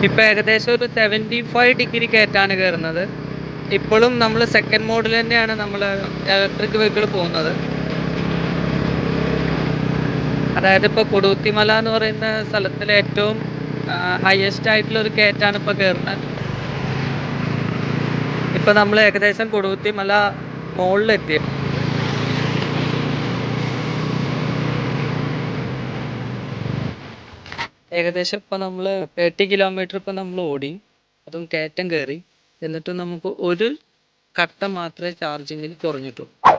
ഇപ്പം ഏകദേശം ഒരു 75 കയറ്റാണ് കയറുന്നത്. ഇപ്പോഴും നമ്മൾ സെക്കൻഡ് മോഡിൽ തന്നെയാണ് നമ്മൾ ഇലക്ട്രിക് വെഹിക്കിൾ പോകുന്നത്. അതായത് ഇപ്പോൾ കൊടുത്തിമല എന്ന് പറയുന്ന സ്ഥലത്തിലെ ഏറ്റവും ഹയസ്റ്റ് ആയിട്ടുള്ള ഒരു കയറ്റാണ് ഇപ്പോൾ കയറുന്നത്. ഇപ്പം നമ്മൾ ഏകദേശം കൊടുത്തിമല മുകളിലെത്തി. ഏകദേശം ഇപ്പം നമ്മൾ 30 കിലോമീറ്റർ ഇപ്പം നമ്മൾ ഓടി, അതും കയറ്റം കയറി. എന്നിട്ടും നമുക്ക് ഒരു ഘട്ടം മാത്രമേ ചാർജിങ്ങിൽ കുറഞ്ഞിട്ടുള്ളൂ.